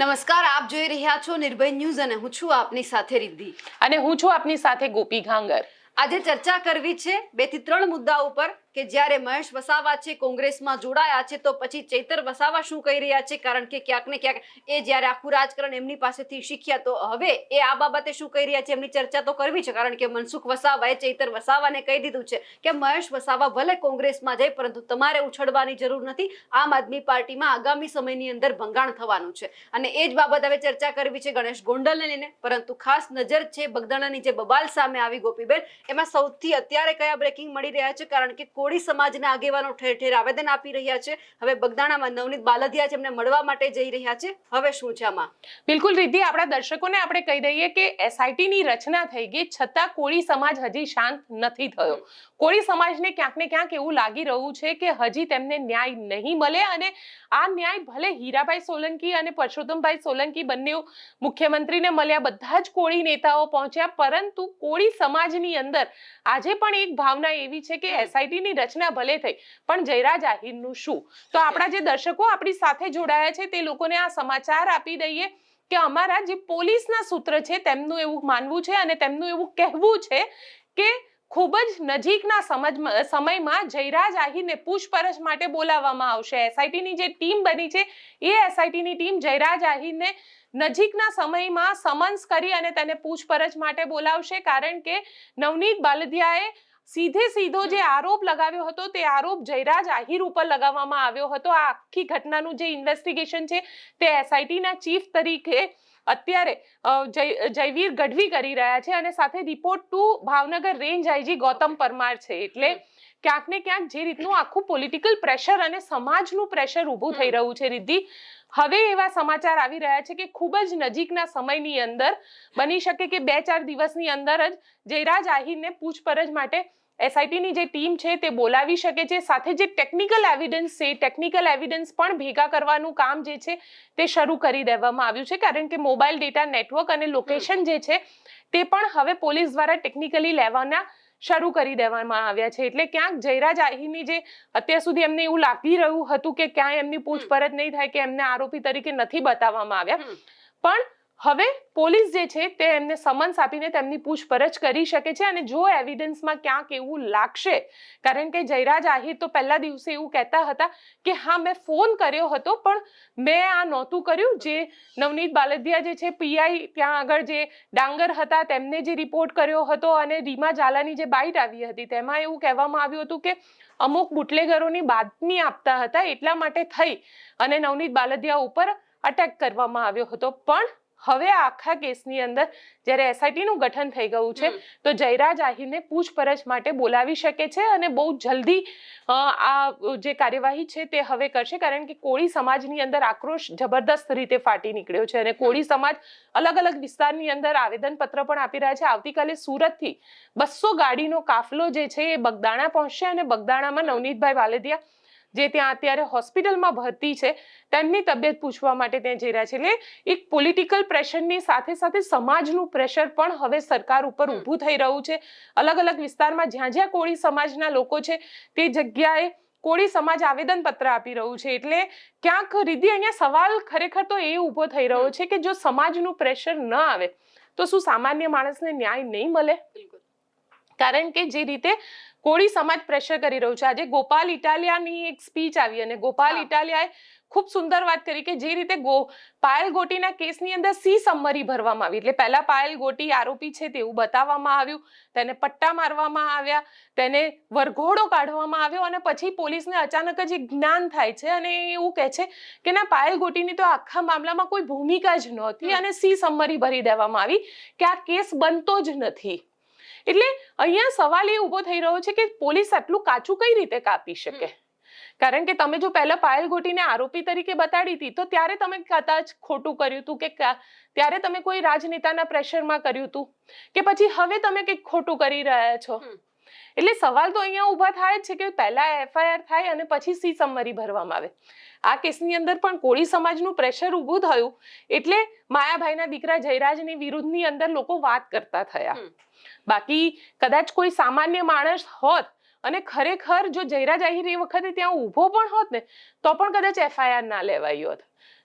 નમસ્કાર, આપ જોઈ રહ્યા છો નિર્ભય ન્યૂઝ અને હું છું આપની સાથે રિદ્ધિ અને હું છું આપની સાથે ગોપી ઘાંગર। આજે ચર્ચા કરવી છે 2 થી 3 મુદ્દા ઉપર કે જ્યારે મહેશ વસાવા છે કોંગ્રેસમાં જોડાયા છે તો પછી ચૈતર વસાવા શું કહી રહ્યા છે, કારણ કે ક્યાંક ને ક્યાંક એ જ્યારે આખું રાજકારણ એમની પાસેથી શીખ્યા તો હવે એ આ બાબતે શું કહી રહ્યા છે એમની ચર્ચા તો કરવી છે, કારણ કે મનસુખ વસાવાએ ચૈતર વસાવાને કહી દીધું છે કે મહેશ વસાવા ભલે કોંગ્રેસમાં જાય પરંતુ તમારે ઉછળવાની જરૂર નથી, આમ આદમી પાર્ટીમાં આગામી સમયની અંદર ભંગાણ થવાનું છે અને એ જ બાબત હવે ચર્ચા કરવી છે ગણેશ ગોંડલને લઈને। પરંતુ ખાસ નજર છે બગદાણાની જે બબાલ સામે આવી ગોપીબેન, એમાં સૌથી અત્યારે કયા બ્રેકિંગ મળી રહ્યા છે, કારણ કે કોળી સમાજના આગેવાનો ઠેર ઠેર આવેદન આપી રહ્યા છે। હવે બગદાણામાં નવનીત બાલદિયા છે એમને મળવા માટે જઈ રહ્યા છે, હવે શું છે આમાં? બિલકુલ રિદ્ધિ, આપણા દર્શકોને આપણે કહી દઈએ કે એસઆઈટી ની રચના થઈ ગઈ છતાં કોળી સમાજ હજી શાંત નથી થયો। કોળી સમાજને ક્યાંક ને ક્યાંક એવું લાગી રહ્યું છે કે હજી તેમને ન્યાય નહીં મળે અને આ ન્યાય ભલે હીરાભાઈ સોલંકી અને પરસોત્તમભાઈ સોલંકી બંને મુખ્યમંત્રીને મળ્યા, બધા જ કોળી નેતાઓ પહોંચ્યા, પરંતુ કોળી સમાજની અંદર આજે પણ એક ભાવના એવી છે કે એસઆઈટી ની રચના ભલે થઈ પણ જયરાજ આહિરનું શું? તો આપણા જે દર્શકો આપણી સાથે જોડાયા છે તે લોકોને આ સમાચાર આપી દઈએ કે અમારા જે પોલીસના સૂત્ર છે તેમનું એવું માનવું છે અને તેમનું એવું કહેવું છે કે ખૂબ જ નજીકના સમયમાં જયરાજ આહિરને પૂછપરછ માટે બોલાવવામાં આવશે। એસઆઈટીની જે ટીમ બની છે એ એસઆઈટીની ટીમ જયરાજ આહિરને નજીકના સમયમાં સમન્સ કરી અને તેને પૂછપરછ માટે બોલાવશે, કારણ કે નવનીત બાલદિયાએ સીધો જે આરોપ લગાવ્યો હતો તે આરોપ જયરાજ આહિર ઉપર લગાવવામાં આવ્યો હતો। આ આખી ઘટનાનું જે ઇન્વેસ્ટિગેશન છે તે એસઆઈટીના ચીફ તરીકે અત્યારે જયવીર ગઢવી કરી રહ્યા છે અને સાથે report to Bhavnagar range IG Gautam Parmar છે। એટલે ક્યાંક ને ક્યાંક જે રીતનું આખું પોલિટિકલ પ્રેશર અને સમાજનું પ્રેશર ઊભું થઈ રહ્યું છે રિદ્ધિ, હવે એવા સમાચાર આવી રહ્યા છે કે ખૂબ જ નજીકના સમયની અંદર બની શકે કે 2-4 દિવસની અંદર જ જયરાજ આહિરને પૂછપરછ માટે એસઆઈટીની જે ટીમ છે તે બોલાવી શકે છે। સાથે જે ટેકનિકલ એવિડન્સ છે, ટેકનિકલ એવિડન્સ પણ ભેગા કરવાનું કામ જે છે તે શરૂ કરી દેવામાં આવ્યું છે, કારણ કે મોબાઈલ ડેટા નેટવર્ક અને લોકેશન જે છે તે પણ હવે પોલીસ દ્વારા ટેકનિકલી લેવાના શરૂ કરી દેવામાં આવ્યા છે। એટલે ક્યાંક જયરાજ આહિરની જે અત્યાર સુધી એમને એવું લાગી રહ્યું હતું કે ક્યાંય એમની પૂછપરછ નહીં થાય કે એમને આરોપી તરીકે નથી બતાવવામાં આવ્યા, પણ હવે પોલીસ જે છે તે એમને સમન્સ આપીને તેમની પૂછપરછ કરી શકે છે અને જો એવિડન્સમાં ક્યાંક એવું લાગશે, કારણ કે જયરાજ આહિર તો પહેલા દિવસે એવું કહેતા હતા કે હા મેં ફોન કર્યો હતો પણ મેં આ નહોતું કર્યું, જે નવનીત બાલદિયા જે છે પીઆઈ ત્યાં આગળ જે ડાંગર હતા તેમને જે રિપોર્ટ કર્યો હતો અને રીમા ઝાલાની જે બાઇટ આવી હતી તેમાં એવું કહેવામાં આવ્યું હતું કે અમુક બુટલેગરોની બાતમી આપતા હતા એટલા માટે થઈ અને નવનીત બાલદિયા ઉપર અટેક કરવામાં આવ્યો હતો। પણ હવે આખા કેસની અંદર જ્યારે એસઆઈટીનું ગઠન થઈ ગયું છે તો જયરાજ આહિરને પૂછપરછ માટે બોલાવી શકે છે અને બહુ જલ્દી આ જે કાર્યવાહી છે તે હવે કરશે, કારણ કે કોળી સમાજની અંદર આક્રોશ જબરદસ્ત રીતે ફાટી નીકળ્યો છે અને કોળી સમાજ અલગ અલગ વિસ્તારની અંદર આવેદનપત્ર પણ આપી રહ્યા છે। આવતીકાલે સુરતથી 200 ગાડીનો કાફલો જે છે એ બગદાણા પહોંચશે અને બગદાણામાં નવનીતભાઈ બાલદિયા જે ત્યાં અત્યારે હોસ્પિટલમાં ભરતી છે તેમની તબિયત પૂછવા માટે ત્યાં જઈ રહ્યા છે। એટલે એક પોલિટિકલ પ્રેશરની સાથે સાથે સમાજનું પ્રેશર પણ હવે સરકાર ઉપર ઊભું થઈ રહ્યું છે। અલગ અલગ વિસ્તારમાં જ્યાં જ્યાં કોળી સમાજના લોકો છે તે જગ્યાએ કોળી સમાજ આવેદનપત્ર આપી રહ્યું છે। એટલે ક્યાંક રિદ્ધિ અહીંયા સવાલ ખરેખર તો એ ઊભો થઈ રહ્યો છે કે જો સમાજનું પ્રેશર ન આવે તો શું સામાન્ય માણસને ન્યાય નહીં મળે? કારણ કે જે રીતે કોળી સમાજ પ્રેશર કરી રહ્યું છે, આજે ગોપાલ ઇટાલિયાની એક સ્પીચ આવી અને ગોપાલ ઇટાલિયાએ ખૂબ સુંદર વાત કરી કે જે રીતે પાયલ ગોટીના કેસની અંદર સી સમરી ભરવામાં આવી, એટલે પહેલા પાયલ ગોટી આરોપી છે તેવું બતાવવામાં આવ્યું, તેને પટ્ટા મારવામાં આવ્યા, તેને વરઘોડો કાઢવામાં આવ્યો અને પછી પોલીસને અચાનક જ એક જ્ઞાન થાય છે અને એવું કહે છે કે ના, પાયલ ગોટીની તો આખા મામલામાં કોઈ ભૂમિકા જ નહોતી અને સી સમરી ભરી દેવામાં આવી કે આ કેસ બનતો જ નથી। એટલે અહીંયા સવાલ એ ઊભો થઈ રહ્યો છે કે પોલીસ આટલું કાચું કઈ રીતે કાપી શકે, કારણ કે તમે જો પહેલા પાયલ ગોટીને આરોપી તરીકે બતાડી હતી તો ત્યારે તમે કદાચ ખોટું કર્યું હતું કે ત્યારે તમે કોઈ રાજનેતાના પ્રેશરમાં કર્યું હતું કે પછી હવે તમે કંઈક ખોટું કરી રહ્યા છો। એટલે સવાલ તો અહીંયા ઊભા થાય છે કે પહેલા એફઆઈઆર થાય અને પછી સી સમરી ભરવામાં આવે। આ કેસની અંદર પણ કોળી સમાજનું પ્રેશર ઊભું થયું એટલે માયાભાઈના દીકરા જયરાજની વિરુદ્ધની અંદર લોકો વાત કરતા થયા। બાકી કદાચ કોઈ સામાન્ય માણસ હોત અને ખરેખર જો જયરાજ આહિર એ વખતે ત્યાં ઊભો પણ હોત ને તો પણ કદાચ એફઆઈઆર ના લેવાઈ હોત।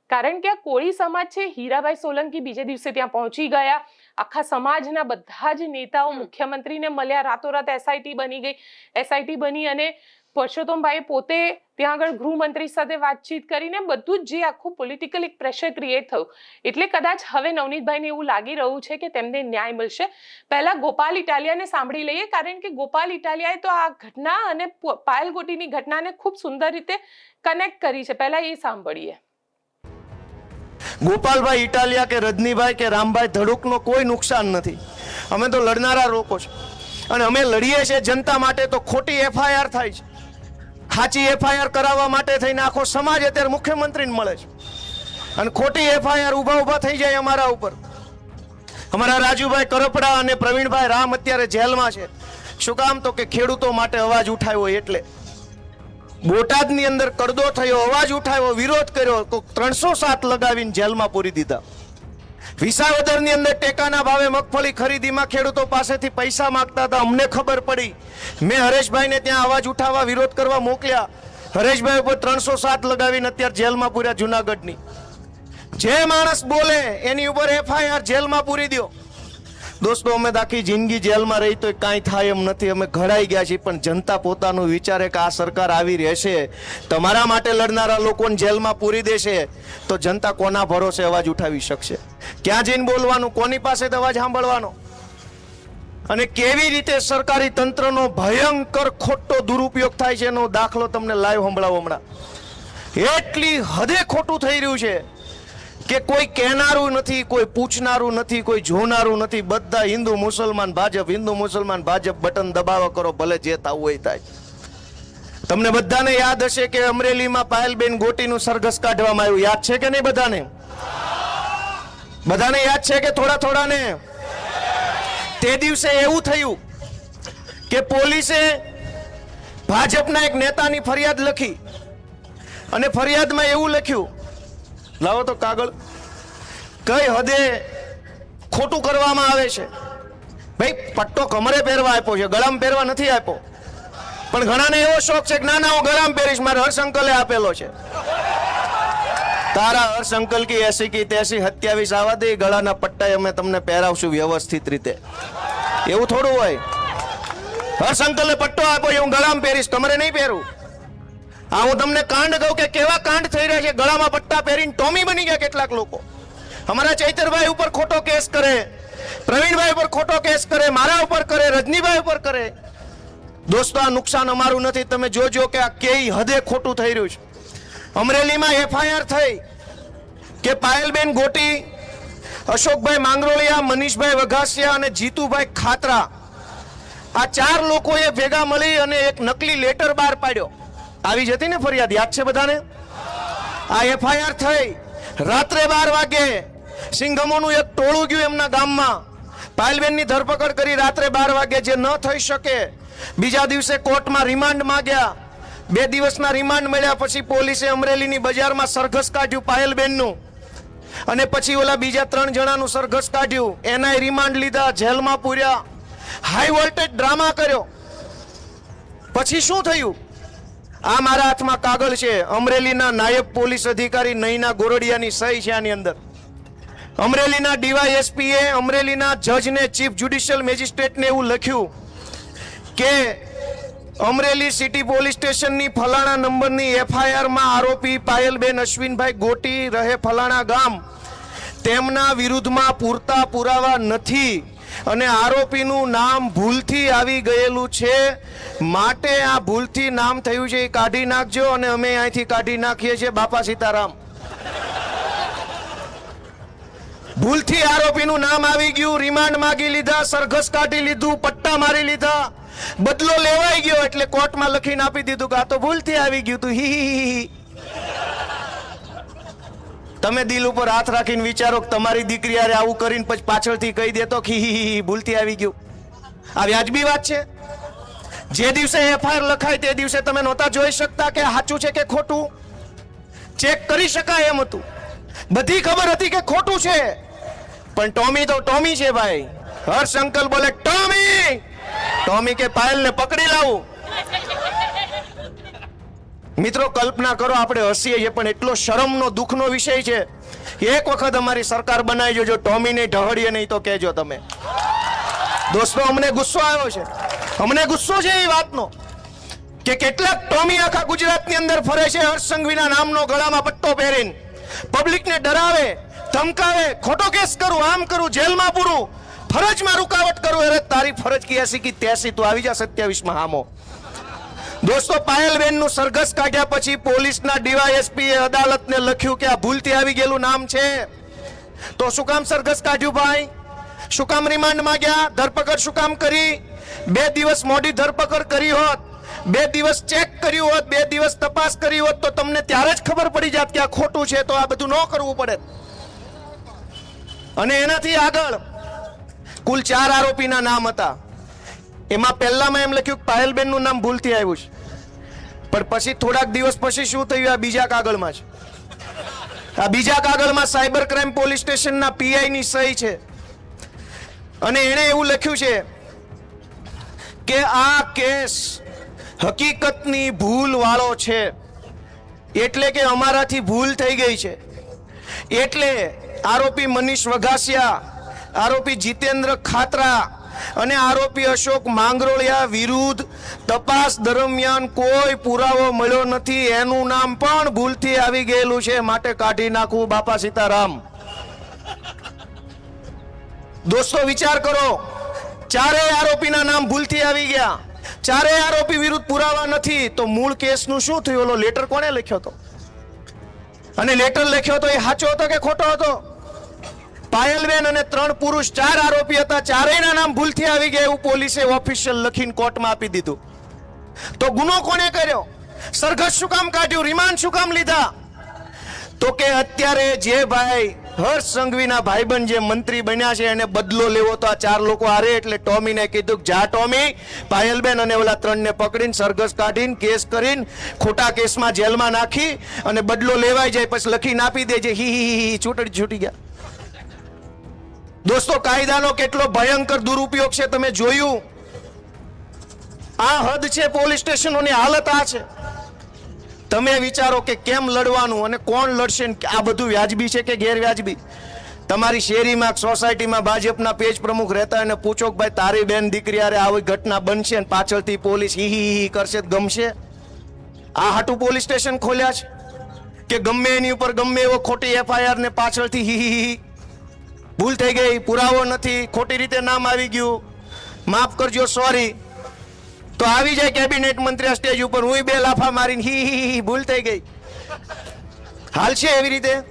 કારણ કે આ કોળી સમાજ છે, હીરાભાઈ સોલંકી બીજે દિવસે ત્યાં પહોંચી ગયા, આખા સમાજના બધા જ નેતાઓ મુખ્યમંત્રીને મળ્યા, રાતોરાત એસઆઈટી બની ગઈ, એસઆઈટી બની અને પરસોત્તમભાઈ પોતે ત્યાં આગળ ગૃહમંત્રી સાથે વાતચીત કરીને બધું જ જે આખું પોલિટિકલ એક પ્રેશર ક્રિએટ થયું. એટલે કદાચ હવે નવનીતભાઈને એવું લાગી રહ્યું છે કે તેમને ન્યાય મળશે. પહેલા ગોપાલ ઇટાલિયાને સાંભળી લઈએ, કારણ કે ગોપાલ ઇટાલિયાએ તો આ ઘટના અને પાયલ ગોટીની ઘટનાને ખૂબ સુંદર રીતે કનેક્ટ કરી છે. પહેલા એ સાંભળીએ. ગોપાલભાઈ ઇટાલિયા કે રજનીભાઈ કે રામભાઈ ધડુકનો કોઈ નુકસાન નથી. અમે તો લડનારા લોકો છે અને અમે લડીએ છીએ જનતા માટે. તો ખોટી એફઆઈઆર થાય છે, સાચી એફઆઈઆર કરાવવા માટે થઈને આખો સમાજ અત્યારે મુખ્યમંત્રીને મળે છે અને ખોટી એફઆઈઆર ઊભા થઈ જાય અમારા ઉપર. અમારા રાજુભાઈ કરપડા અને પ્રવીણભાઈ રામ અત્યારે જેલમાં છે. શું કામ? તો કે ખેડૂતો માટે અવાજ ઉઠાવ્યો એટલે. બોટાદની અંદર કડદો થયો, અવાજ ઉઠાવ્યો, વિરોધ કર્યો તો 307 લગાવીને જેલમાં પૂરી દીધા. વિસાવદરની અંદર ટેકાના ભાવે મગફળી ખરીદીમાં ખેડૂતો પાસેથી પૈસા માંગતા હતા. અમને ખબર પડી, મેં હરેશભાઈને ત્યાં અવાજ ઉઠાવવા વિરોધ કરવા મોકલ્યા. હરેશભાઈ ઉપર 307 લગાવીને અત્યારે જેલમાં પૂર્યા જુનાગઢની. જે માણસ બોલે એની ઉપર એફઆઈઆર જેલમાં પૂરી દો. દોસ્તો, અમે આખી જિંદગી જેલમાં રહી તો કાંઈ થાય એમ નથી. અમે ઘડાઈ ગયા છીએ, પણ જનતા પોતાનું વિચારે કે આ સરકાર આવી રહેશે, તમારા માટે લડનારા લોકોને જેલમાં પૂરી દેશે, તો જનતા કોના ભરોસે અવાજ ઉઠાવી શકશે? ક્યાં જઈને બોલવાનું? કોની પાસે અવાજ સાંભળવાનો? અને કેવી રીતે સરકારી તંત્રનો ભયંકર ખોટો દુરુપયોગ થાય છે એનો દાખલો તમને લાઈવ સંભળાવો હમણાં. એટલી હદે ખોટું થઈ રહ્યું છે કે કોઈ કહેનારું નથી, કોઈ પૂછનારું નથી, કોઈ જોનારું નથી. બધા હિન્દુ મુસલમાન ભાજપ, હિન્દુ મુસલમાન ભાજપ, બટન દબાવો કરો, ભલે જે થવું હોય થાય. તમને બધાને યાદ હશે કે અમરેલીમાં પાયલબેન ગોટીનું સરઘસ કાઢવામાં આવ્યું. યાદ છે કે નહીં બધાને? બધાને યાદ છે કે થોડાને? તે દિવસે એવું થયું કે પોલીસે ભાજપના એક નેતાની ફરિયાદ લખી અને ફરિયાદમાં એવું લખ્યું, લાવો તો કાગળ, કઈ હદે ખોટું કરવામાં આવે છે. ભાઈ, પટ્ટો કમરે પહેરવા આપ્યો છે, ગળામાં પહેરવા નથી આપ્યો. પણ ઘણાને એવો શોખ છે કે ના ના હું ગળામાં પહેરીશ, મારે હર્ષંકલે આપેલો છે. તારા હર્ષંકલ કી એસી કી તેસી 27 આવા દે, ગળાના પટ્ટા અમે તમને પહેરાવશું વ્યવસ્થિત રીતે. એવું થોડું હોય. હર્ષંકલે પટ્ટો આપ્યો, હું ગળામાં પહેરીશ, કમરે નહીં પહેરું. આ હું તમને કાંડ કહું કે કેવા કાંડ થઈ રહ્યા છે. ગળામાં પટ્ટા પહેરીને ટોમી બની ગયા કેટલાક લોકો. અમારા ચૈતરભાઈ ઉપર ખોટો કેસ કરે, પ્રવીણભાઈ ઉપર ખોટો કેસ કરે, મારા ઉપર કરે, રજનીભાઈ ઉપર કરે. દોસ્તો, આ નુકસાન અમારું નથી. તમે જોજો કે આ કેવી હદે ખોટું થઈ રહ્યું છે. અમરેલીમાં એફઆઈઆર થઈ કે પાયલબેન ગોટી, અશોકભાઈ માંગરોળિયા, મનીષભાઈ વઘાસિયા અને જીતુભાઈ ખાતરા, આ 4 લોકોએ ભેગા મળી અને એક નકલી લેટર બહાર પાડ્યો. આવી જતી ને ફરિયાદ, યાદ છે બધાને? આ એફઆઈઆર થઈ રાત્રે 12 વાગે. સિંઘમોનું એક ટોળું ગયું એમના ગામમાં, પાયલબેનની ધરપકડ કરી રાત્રે 12 વાગે. જે ન થઈ શકે, બીજા દિવસે કોર્ટમાં રિમાન્ડ માંગ્યા. 2 દિવસના રિમાન્ડ મળ્યા પછી પોલીસે અમરેલીની બજારમાં સરઘસ કાઢ્યું પાયલબેનનું, અને પછી ઓલા બીજા 3 જણાનું સરઘસ કાઢ્યું. એના રિમાન્ડ લીધા, જેલમાં પૂર્યા. હાઈ વોલ્ટેજ ડ્રામા કર્યો. પછી શું થયું? આ મારા હાથમાં કાગળ છે, અમરેલીના નાયબ પોલીસ અધિકારી નૈના ગોરડિયાની સહી છે આની અંદર. અમરેલીના ડીવાયએસપીએ અમરેલીના જજને, ચીફ જ્યુડિશિયલ મેજિસ્ટ્રેટને એવું લખ્યું કે અમરેલી સિટી પોલીસ સ્ટેશનની ફલાણા નંબરની એફઆઈઆરમાં આરોપી પાયલબેન અશ્વિનભાઈ ગોટી રહે ફલાણા ગામ, તેમના વિરુદ્ધમાં પૂરતા પુરાવા નથી અને આરોપીનું નામ ભૂલથી આવી ગયેલું છે, માટે આ ભૂલથી નામ થયું છે એ કાઢી નાખજો અને અમે અહીંથી કાઢી નાખીએ છીએ. બાપા સીતારામ. ભૂલથી આરોપીનું નામ આવી ગયું, રિમાન્ડ માંગી લીધા, સરઘસ કાઢી લીધું, પટ્ટા મારી લીધા, બદલો લેવાઈ ગયો એટલે કોર્ટમાં લખીને આપી દીધું કે આ તો ભૂલથી આવી ગયું તું. હી. તમે દિલ ઉપર હાથ રાખીને વિચારો કે તમારી દીકરી યારે આવું કરીને પછી પાછળથી કહી દેતો કે હી ભૂલથી આવી ગયું. આ વ્યાજબી વાત છે? જે દિવસે એફઆઈઆર લખાય તે દિવસે તમે નહોતા જોઈ શકતા કે સાચું છે કે ખોટું? ચેક કરી શકાય એમ હતું. બધી ખબર હતી કે ખોટું છે, પણ ટોમી તો ટોમી છે ભાઈ. હર્ષ અંકલ બોલે ટોમી, ટોમી કે પાયલને પકડી લાવું. મિત્રો કલ્પના કરો, આપણે હસીએ છીએ પણ એટલો શરમનો દુઃખનો વિષય છે. એક વખત અમારી સરકાર બનાવી જોજો, ટોમીને ઢહળીએ નહીં તો કહેજો તમે. દોસ્તો, અમને ગુસ્સો આવ્યો છે, અમને ગુસ્સો છે એ વાતનો કે કેટલાક ટોમી આખા ગુજરાતની અંદર ફરે છે હર્ષ સંઘવીના નામનો ગળામાં પટ્ટો પહેરીને, પબ્લિકને ડરાવે, ધમકાવે, ખોટો કેસ કરું, આમ કરું, જેલમાં પૂરું, ફરજમાં રૂકાવટ કરું. અરે તારી ફરજ કી 80 કી 83 તું આવી જા 27માં હામો. દોસ્તો, પાયલબેનનું સરઘસ કાઢ્યા પછી પોલીસના ડીવાયએસપી એ અદાલતને લખ્યું કે આ ભૂલથી આવી ગયેલું નામ છે, તો શું કામ સરઘસ કાઢ્યું ભાઈ? શું કામ રિમાન્ડ માંગ્યા? ધરપકડ શું કામ કરી? 2 દિવસ મોડી ધરપકડ કરી હોત, 2 દિવસ ચેક કર્યું હોત, 2 દિવસ તપાસ કરી હોત તો તમને ત્યારે જ ખબર પડી જાત કે આ ખોટું છે, તો આ બધું ન કરવું પડે. અને એનાથી આગળ કુલ 4 આરોપીના નામ હતા. એમાં પહેલામાં એમ લખ્યું કે પાયલબેનનું નામ ભૂલથી આવ્યું છે, પણ પછી થોડાક દિવસ પછી શું થયું? આ બીજા કાગળમાં છે. આ બીજા કાગળમાં સાયબર ક્રાઇમ પોલીસ સ્ટેશનના પીઆઈ ની સહી છે અને એણે એવું લખ્યું છે કે આ કેસ હકીકતની ભૂલ વાળો છે, એટલે કે અમારાથી ભૂલ થઈ ગઈ છે. એટલે આરોપી મનીષ વઘાસિયા, આરોપી જીતેન્દ્ર ખાતરા અને આરોપી અશોક માંગરોળિયા વિરુદ્ધ તપાસ દરમિયાન કોઈ પુરાવો મળ્યો નથી. એનું નામ પણ ભૂલથી આવી ગયેલું છે, માટે કાઢી નાખવું. બાપા સીતારામ. દોસ્તો, વિચાર કરો, 4 આરોપીના નામ ભૂલથી આવી ગયા, 4 આરોપી વિરુદ્ધ પુરાવા નથી, તો મૂળ કેસનું શું થયું? ઓલો લેટર કોણે લખ્યો હતો? અને લેટર લખ્યો તો એ સાચો હતો કે ખોટો હતો? પાયલબેન અને 3 પુરુષ 4 આરોપી હતા, 4ના નામ ભૂલથી આવી ગયા એવું પોલીસે ઓફિશિયલ લખીને કોર્ટમાં આપી દીધું. તો ગુનો કોણે કર્યો? સરઘસ શું કામ કાઢ્યું? રિમાન્ડ શું કામ લીધા? તો કે અત્યારે જે ભાઈ હર્ષ સંઘવીના ભાઈબંધ જે મંત્રી બન્યા છે એને બદલો લેવો તો આ 4 લોકો હારે. એટલે ટોમીને કીધું જા ટોમી, પાયલબેન અને ઓલા 3ને પકડીને સરઘસ કાઢીને કેસ કરીને ખોટા કેસમાં જેલમાં નાખી અને બદલો લેવાઈ જાય, પછી લખીને આપી દેજે. હી છૂટી ગયા. દોસ્તો, કાયદાનો કેટલો ભયંકર દુરુપયોગ છે તમે જોયું. આ હદ છે પોલીસ સ્ટેશનોની હાલત આ છે. તમે વિચારો કે કેમ લડવાનું અને કોણ લડશે, આ બધું વ્યાજબી છે કે ગેરવ્યાજબી? તમારી શેરીમાં સોસાયટીમાં ભાજપના પેજ પ્રમુખ રહેતા અને પૂછો કે ભાઈ તારી બેન દીકરી અરે આવી ઘટના બનશે ને પાછળથી પોલીસ હી કરશે, ગમશે? આ હાટું પોલીસ સ્ટેશન ખોલ્યા છે કે ગમે એની ઉપર ગમે એવો ખોટી એફઆઈઆર ને પાછળથી હી ભૂલ થઈ ગઈ, પુરાવો નથી, ખોટી રીતે નામ આવી ગયું, માફ કરજો, સોરી, તો આવી જાય કેબિનેટ મંત્રી સ્ટેજ ઉપર, હું 2 લાફા મારીને હી ભૂલ થઈ ગઈ. હાલ છે એવી રીતે?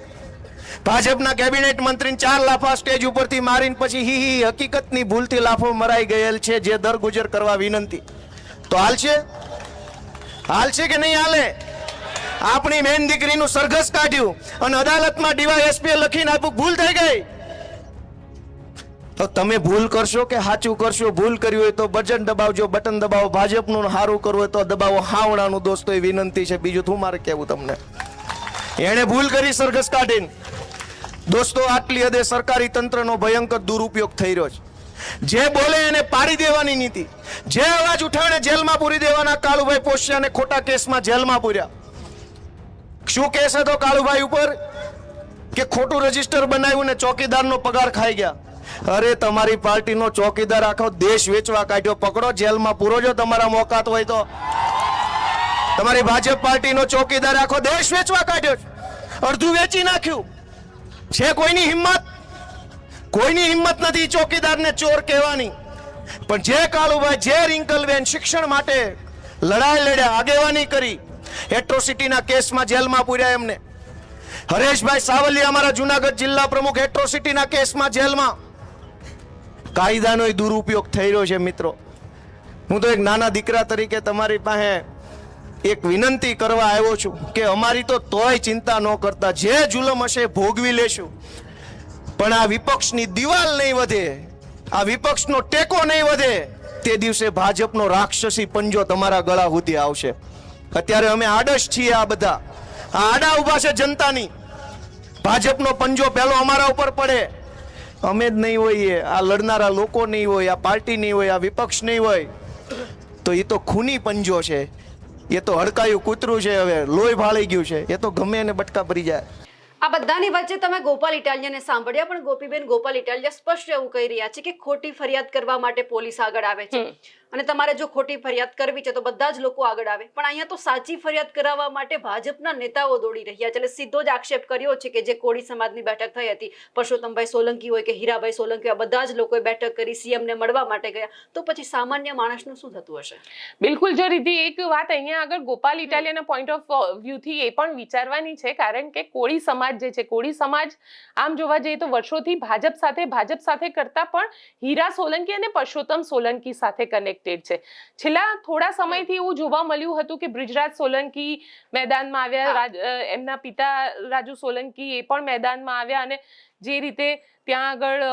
ભાજપના કેબિનેટ મંત્રીને 4 લાફા સ્ટેજ ઉપરથી મારીને પછી હી હકીકતની ભૂલથી લાફો મરાઈ ગયેલ છે, જે દરગુજર કરવા વિનંતી. તો હાલ છે? હાલ છે કે નહીં હાલે? આપણી બેન દીકરીનું સરઘસ કાઢ્યું અને અદાલતમાં ડીવાયએસપી લખીને આપ્યું ભૂલ થઈ ગઈ. તો તમે ભૂલ કરશો કે સાચું કરશો? ભૂલ કરી હોય તો બટન દબાવજો, બટન દબાવો. ભાજપનું સારું કરવું હોય તો દબાવો હાવણાનું. દોસ્તો, એ વિનંતી છે, બીજું શું મારે કહેવું તમને. એણે ભૂલ કરી સરઘસ કાઢીને. દોસ્તો, આટલી હદે સરકારી તંત્રનો ભયંકર દુરુપયોગ થઈ રહ્યો છે. જે બોલે એને પાડી દેવાની નીતિ, જે અવાજ ઉઠાવીને જેલમાં પૂરી દેવાના. કાળુભાઈ પોષિયાને ખોટા કેસમાં જેલમાં પૂર્યા. શું કેસ હતો કાળુભાઈ ઉપર? કે ખોટું રજીસ્ટર બનાવ્યું ને ચોકીદારનો પગાર ખાઈ ગયા. અરે તમારી પાર્ટીનો ચોકીદાર આખો દેશ વેચવા કાઢ્યો, પકડો, જેલમાં પૂરો. જો તમારા મોકાત હોય તો તમારી ભાજપ પાર્ટીનો ચોકીદાર આખો દેશ વેચવા કાઢ્યો, અડધું વેચી નાખ્યું. છે કોઈની હિંમત? કોઈની હિંમત નથી ચોકીદારને ચોર કહેવાની. પણ જે કાળુભાઈ, જે રિંકલબેન શિક્ષણ માટે લડાઈ લડ્યા, આગેવાની કરી, એટ્રોસિટીના કેસમાં જેલમાં પૂર્યા એમને. હરેશભાઈ સાવલિયા, અમારા જુનાગઢ જિલ્લા પ્રમુખ, એટ્રોસિટીના કેસમાં જેલમાં. કાયદાનો દુરુપયોગ થઈ રહ્યો છે મિત્રો. હું તો એક નાના દીકરા તરીકે તમારી પાસે એક વિનંતી કરવા આવ્યો છું કે અમારી તો તોય ચિંતા ન કરતા, જે જુલમ હશે ભોગવી લેશું, પણ આ વિપક્ષની દિવાલ નહીં વધે, આ વિપક્ષનો ટેકો નહીં વધે, તે દિવસે ભાજપનો રાક્ષસી પંજો તમારા ગળા સુધી આવશે. અત્યારે અમે આડશ છીએ, આ બધા આડા ઉભા છે જનતાની. ભાજપનો પંજો પહેલો અમારા ઉપર પડે, અમે જ નહીં હોઈએ, આ લડનારા લોકો નહીં હોય, આ પાર્ટી નહીં હોય, આ વિપક્ષ નહીં હોય, તો એ તો ખૂની પંજો છે. એ તો હડકાયું કૂતરું છે, હવે લોહી ભાળી ગયું છે, એ તો ગમે એને બટકા ભરી જાય. આ બધાની વચ્ચે તમે ગોપાલ ઇટાલિયાને સાંભળ્યા, પણ ગોપીબેન ગોપાલ ઇટાલિયા સ્પષ્ટ એવું કહી રહ્યા છે કે ખોટી ફરિયાદ કરવા માટે પોલીસ આગળ આવે છે અને તમારે જો ખોટી ફરિયાદ કરવી છે તો બધા જ લોકો આગળ આવે, પણ અહીંયા તો સાચી ફરિયાદ કરાવવા માટે ભાજપના નેતાઓ દોડી રહ્યા છે. એટલે સીધો જ આક્ષેપ કર્યો છે કે જે કોળી સમાજની બેઠક થઈ હતી, પરસોત્તમભાઈ સોલંકી હોય કે હીરાભાઈ સોલંકી, આ બધા જ લોકોએ બેઠક કરી, સીએમને મળવા માટે ગયા, તો પછી સામાન્ય માણસનું શું થતું હશે? બિલકુલ જો રીતિ, એક વાત અહીંયા આગળ ગોપાલ ઇટાલિયાના પોઈન્ટ ઓફ વ્યૂ થી એ પણ વિચારવાની છે, કારણ કે કોળી સમાજ જે છે, કોળી સમાજ આમ જોવા જઈએ તો વર્ષોથી ભાજપ સાથે કરતા પણ હીરા સોલંકી અને પરસોત્તમ સોલંકી સાથે કનેક્ટેડ છે. છેલ્લા થોડા સમયથી એવું જોવા મળ્યું હતું કે બ્રિજરાજ સોલંકી મેદાનમાં આવ્યા, એમના પિતા રાજુ સોલંકી એ પણ મેદાનમાં આવ્યા, અને જે રીતે ત્યાં આગળ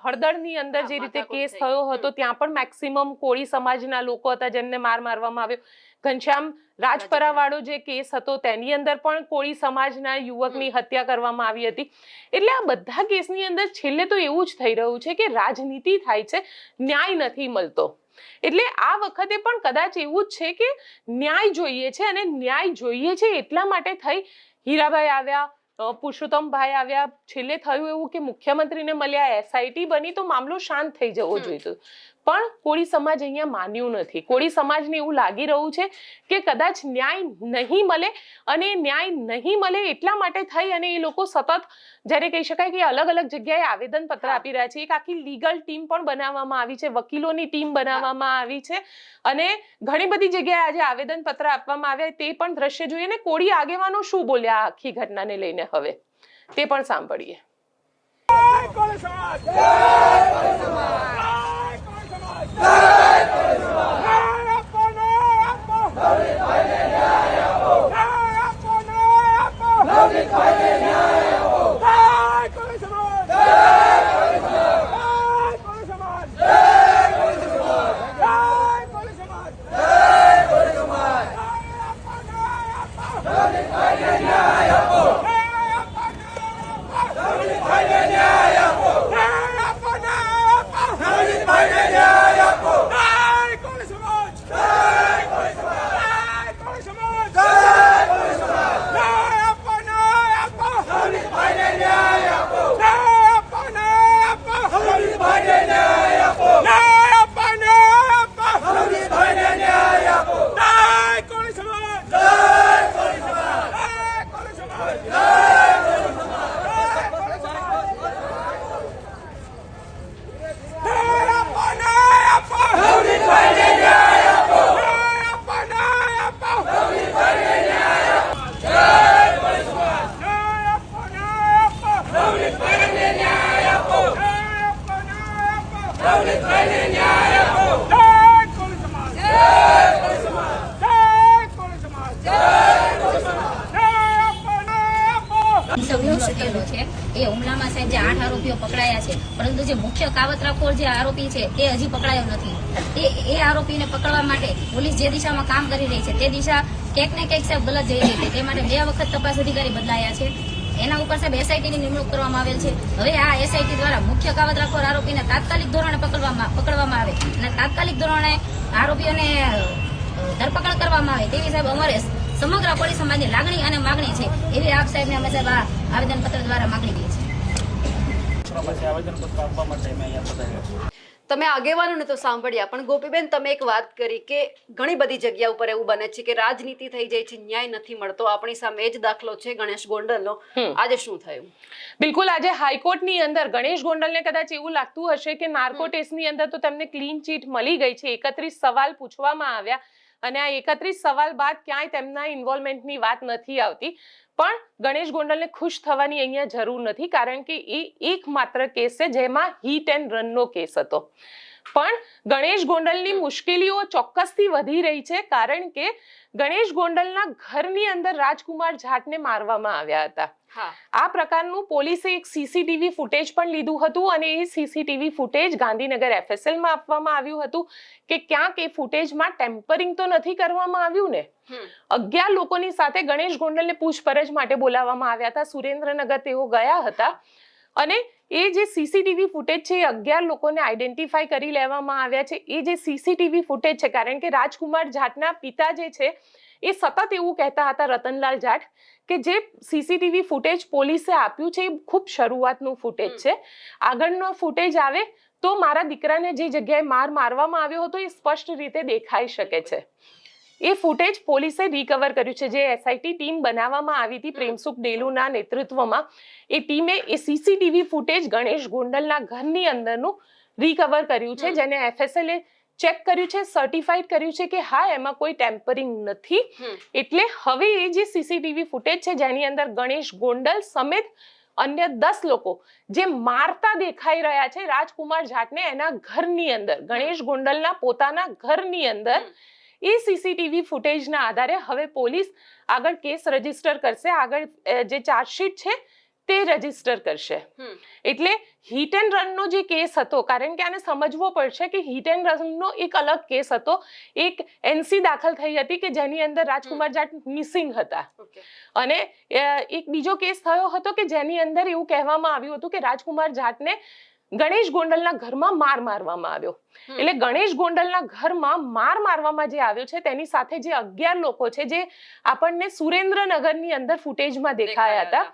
હળદરની અંદર જે રીતે કેસ થયો હતો ત્યાં પણ મેક્સિમમ કોળી સમાજના લોકો હતા જેમને મારવામાં આવ્યો. ઘનશ્યામ રાજપરા વાળો જે કેસ હતો તેની અંદર પણ કોળી સમાજના યુવકની હત્યા કરવામાં આવી હતી. એટલે આ બધા કેસની અંદર છેલ્લે તો એવું જ થઈ રહ્યું છે કે રાજનીતિ થાય છે, ન્યાય નથી મળતો. એટલે આ વખતે પણ કદાચ એવું જ છે કે ન્યાય જોઈએ છે, અને ન્યાય જોઈએ છે એટલા માટે થઈ હીરાભાઈ આવ્યા, પુરુષોત્તમભાઈ આવ્યા, છેલ્લે થયું એવું કે મુખ્યમંત્રીને મળ્યા, એસઆઈટી બની તો મામલો શાંત થઈ જવો જોઈએ. પણ કોળી સમાજ અહીંયા માન્યું નથી. કોળી સમાજને એવું લાગી રહ્યું છે કે કદાચ ન્યાય નહીં મળે, અને ન્યાય નહીં મળે એટલા માટે થઈ અને એ લોકો સતત, જ્યારે કહી શકાય કે અલગ અલગ જગ્યાએ આવેદન પત્ર આપી રહ્યા છે. એક આખી લીગલ ટીમ પણ બનાવવામાં આવી છે, વકીલોની ટીમ બનાવવામાં આવી છે, અને ઘણી બધી જગ્યાએ આજે આવેદન પત્ર આપવામાં આવ્યા. તે પણ દ્રશ્ય જોઈએ, ને કોળી આગેવાનો શું બોલ્યા આખી ઘટનાને લઈને હવે તે પણ સાંભળીએ. એ હુમલામાં સાહેબ જે 8 આરોપીઓ પકડાયા છે, પરંતુ જે મુખ્ય કાવતરાખોર જે આરોપી છે તે હજી પકડાયો નથી. એ આરોપીને પકડવા માટે પોલીસ જે દિશામાં કામ કરી રહી છે તે દિશા ક્યાંક ને ક્યાંક સાહેબ ગલત જઈ રહી છે. તે માટે 2 વખત તપાસ અધિકારી બદલાયા છે. એના ઉપર સાહેબ એસઆઈટી ની નિમણૂક કરવામાં આવેલ છે. હવે આ એસઆઈટી દ્વારા મુખ્ય કાવતરાખોર આરોપીને તાત્કાલિક ધોરણે પકડવામાં આવે અને તાત્કાલિક ધોરણે આરોપીઓને ધરપકડ કરવામાં આવે તેવી સાહેબ અમારે સમગ્ર કોળી સમાજની લાગણી અને માગણી છે. એવી આપ સાહેબને અમે સાહેબ આ આવેદનપત્ર દ્વારા માગણી કરી છે. તમે આગેવાનોને તો સાંભળ્યા, પણ ગોપીબેન તમે એક વાત કરી કે ઘણી બધી જગ્યા ઉપર એવું બને છે કે રાજનીતિ થઈ જાય છે, ન્યાય નથી મળતો. આપણી સામે જ દાખલો છે ગણેશ ગોંડલનો. આજે શું થયું? બિલકુલ, આજે હાઈકોર્ટની અંદર ગણેશ ગોંડલને કદાચ એવું લાગતું હશે કે નાર્કો ટેસ્ટની અંદર તો તેમને ક્લીન ચીટ મળી ગઈ છે. 31 સવાલ પૂછવામાં આવ્યા અને આ 31 સવાલ બાદ ક્યાંય તેમના ઇન્વોલ્વમેન્ટની વાત નથી આવતી. પણ ગણેશ ગોંડલને ખુશ થવાની અહીંયા જરૂર નથી, કારણ કે એ એકમાત્ર કેસ છે જેમાં હિટ એન્ડ રનનો કેસ હતો. પણ ગણેશ ગોંડલની મુશ્કેલીઓ ચોક્કસથી વધી રહી છે, કારણ કે ગણેશ ગોંડલના ઘરની અંદર રાજકુમાર જાટને મારવામાં આવ્યા હતા. આ પ્રકારનું પોલીસે એક સીસીટીવી ફૂટેજ પણ લીધું હતું, અને એ સીસીટીવી ફૂટેજ ગાંધીનગર એફએસએલમાં આપવામાં આવ્યું હતું કે ક્યાંક એ ફૂટેજમાં ટેમ્પરિંગ તો નથી કરવામાં આવ્યું ને. 11 લોકોની સાથે ગણેશ ગોંડલને પૂછપરછ માટે બોલાવવામાં આવ્યા હતા. સુરેન્દ્રનગર તેઓ ગયા હતા. અને એ જે સીસીટીવી ફૂટેજ છે એ 11 લોકોને આઈડેન્ટિફાઈ કરી લેવામાં આવ્યા છે. એ જે સીસીટીવી ફૂટેજ છે, કારણ કે રાજકુમાર જાટના પિતા જે છે એ સતત એવું કહેતા હતા, રતનલાલ જાટ, કે જે સીસીટીવી ફૂટેજ પોલીસે આપ્યું છે એ ખૂબ શરૂઆતનું ફૂટેજ છે. આગળનો ફૂટેજ આવે તો મારા દીકરાને જે જગ્યાએ મારવામાં આવ્યો હતો એ સ્પષ્ટ રીતે દેખાઈ શકે છે. એ ફૂટેજ પોલીસે રિકવર કર્યું છે. જે એસઆઈટી ટીમ બનાવવામાં આવી હતી પ્રેમસુખ ડેલુના નેતૃત્વમાં, એ ટીમે એ સીસીટીવી ફૂટેજ ગણેશ ગોંડલના ઘરની અંદરનું રિકવર કર્યું છે, જેને એફએસએલે ચેક કર્યું છે, સર્ટિફાઈડ કર્યું છે કે હા એમાં કોઈ ટેમ્પરિંગ નથી. એટલે હવે એ જે સીસીટીવી ફૂટેજ છે જેની અંદર ગણેશ ગોંડલ સમેત અન્ય 10 લોકો જે મારતા દેખાઈ રહ્યા છે રાજકુમાર જાટને એના ઘરની અંદર, ગણેશ ગોંડલના પોતાના ઘરની અંદર, એ સીસીટીવી ફૂટેજના આધારે હવે પોલીસ આગળ કેસ રજીસ્ટર કરશે. આગળ જે ચાર્જશીટ છે તે રજીસ્ટર કરશે. એટલે હિટ એન્ડ રનનો જે કેસ હતો, કારણ કે આને સમજવો પડશે કે હિટ એન્ડ રનનો એક અલગ કેસ હતો. એક એનસી દાખલ થઈ હતી કે જેની અંદર રાજકુમાર જાટ મિસિંગ હતા, અને એક બીજો કેસ થયો હતો કે જેની અંદર એવું કહેવામાં આવ્યું હતું કે રાજકુમાર જાટને ગણેશ ગોંડલના ઘરમાં મારવામાં આવ્યો. એટલે ગણેશ ગોંડલના ઘરમાં મારવામાં જે આવ્યો છે તેની સાથે જે 11 લોકો છે જે આપણને સુરેન્દ્રનગરની અંદર ફૂટેજમાં દેખાયા હતા,